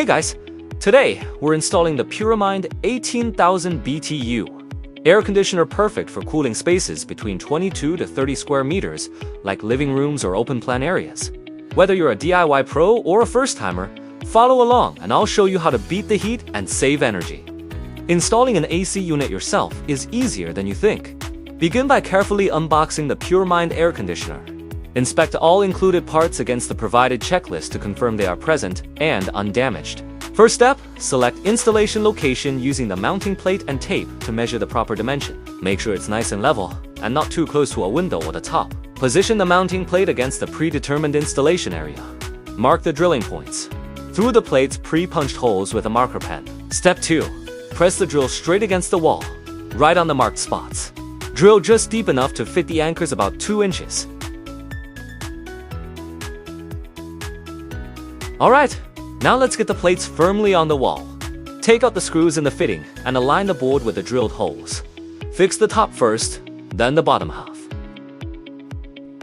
Hey guys, today we're installing the Puremind 18,000 BTU air conditioner, perfect for cooling spaces between 22 to 30 square meters like living rooms or open plan areas. Whether you're a DIY pro or a first-timer, follow along and I'll show you how to beat the heat and save energy. Installing an AC unit yourself is easier than you think. Begin by carefully unboxing the Puremind air conditioner. Inspect all included parts against the provided checklist to confirm they are present and undamaged. First step, select installation location using the mounting plate and tape to measure the proper dimension. Make sure it's nice and level and not too close to a window or the top. Position the mounting plate against the predetermined installation area. Mark the drilling points. Through the plate's pre-punched holes with a marker pen. Step 2. Press the drill straight against the wall, right on the marked spots. Drill just deep enough to fit the anchors about 2 inches. Alright, now let's get the plates firmly on the wall. Take out the screws in the fitting and align the board with the drilled holes. Fix the top first, then the bottom half.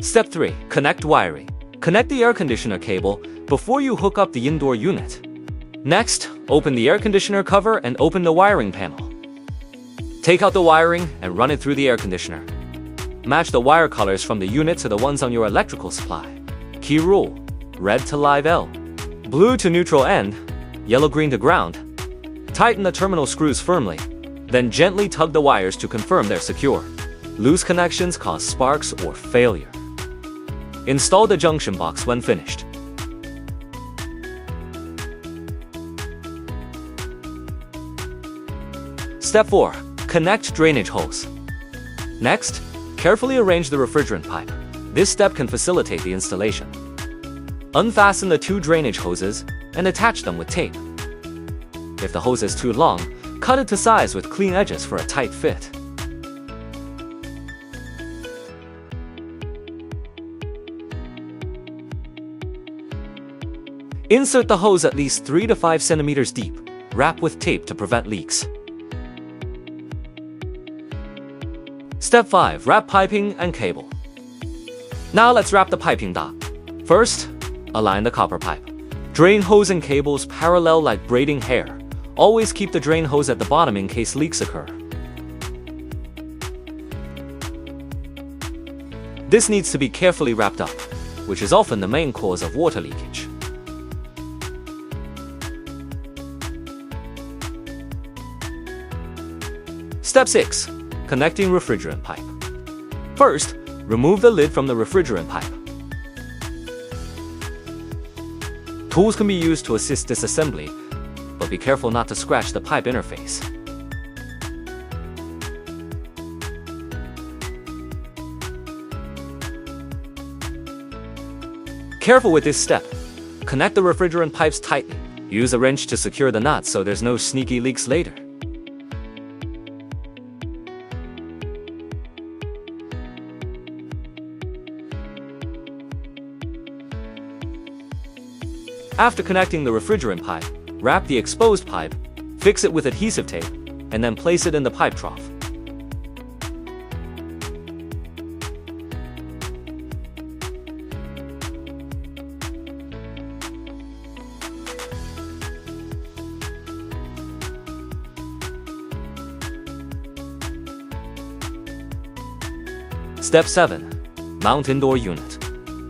Step 3. Connect wiring. Connect the air conditioner cable before you hook up the indoor unit. Next, open the air conditioner cover and open the wiring panel. Take out the wiring and run it through the air conditioner. Match the wire colors from the unit to the ones on your electrical supply. Key rule: red to live L, blue to neutral end, yellow-green to ground. Tighten the terminal screws firmly, then gently tug the wires to confirm they're secure. Loose connections cause sparks or failure. Install the junction box when finished. Step 4. Connect drainage hose. Next, carefully arrange the refrigerant pipe. This step can facilitate the installation. Unfasten the 2 drainage hoses and attach them with tape. If the hose is too long, cut it to size with clean edges for a tight fit. Insert the hose at least 3 to 5 centimeters deep. Wrap with tape to prevent leaks. Step 5. Wrap piping and cable. Now let's wrap the piping dot. First, align the copper pipe. Drain hose and cables parallel like braiding hair. Always keep the drain hose at the bottom in case leaks occur. This needs to be carefully wrapped up, which is often the main cause of water leakage. Step 6. Connecting refrigerant pipe. First, remove the lid from the refrigerant pipe. Tools can be used to assist disassembly, but be careful not to scratch the pipe interface. Careful with this step. Connect the refrigerant pipes tightly. Use a wrench to secure the nuts so there's no sneaky leaks later. After connecting the refrigerant pipe, wrap the exposed pipe, fix it with adhesive tape, and then place it in the pipe trough. Step 7. Mount indoor unit.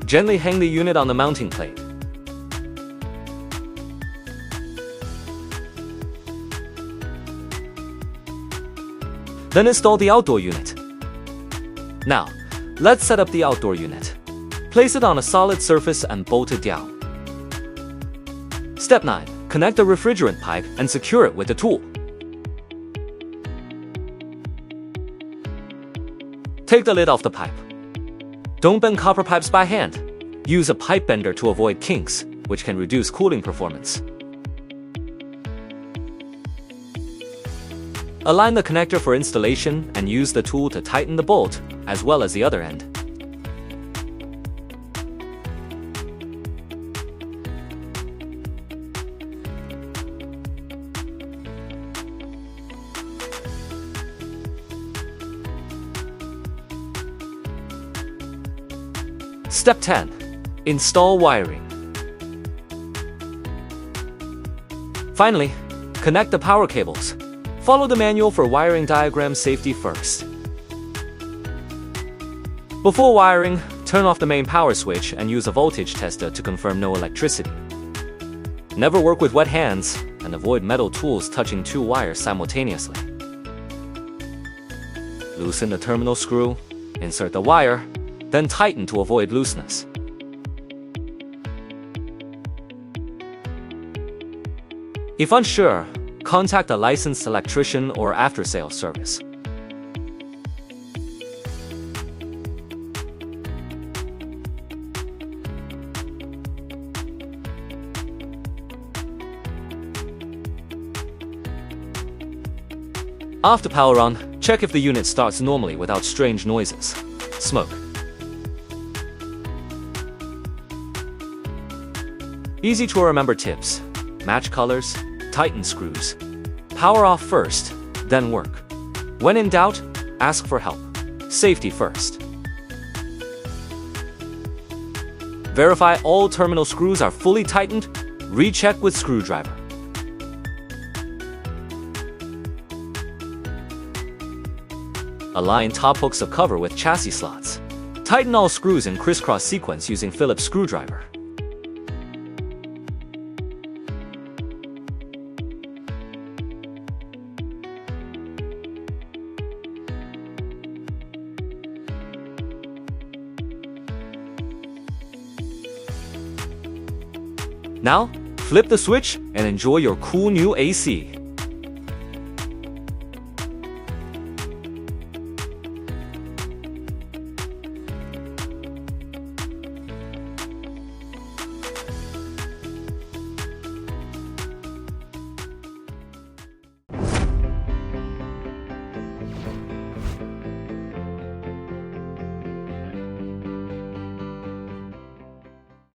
Gently hang the unit on the mounting plate. Then install the outdoor unit. Now, let's set up the outdoor unit. Place it on a solid surface and bolt it down. Step 9. Connect the refrigerant pipe and secure it with the tool. Take the lid off the pipe. Don't bend copper pipes by hand. Use a pipe bender to avoid kinks, which can reduce cooling performance. Align the connector for installation and use the tool to tighten the bolt as well as the other end. Step 10. Install wiring. Finally, connect the power cables. Follow the manual for wiring diagram safety first. Before wiring, turn off the main power switch and use a voltage tester to confirm no electricity. Never work with wet hands and avoid metal tools touching two wires simultaneously. Loosen the terminal screw, insert the wire, then tighten to avoid looseness. If unsure, contact a licensed electrician or after-sales service. After power on, check if the unit starts normally without strange noises. Smoke. Easy to remember tips. Match colors, tighten screws. Power off first, then work. When in doubt, ask for help. Safety first. Verify all terminal screws are fully tightened. Recheck with screwdriver. Align top hooks of cover with chassis slots. Tighten all screws in crisscross sequence using Phillips screwdriver. Now, flip the switch and enjoy your cool new AC.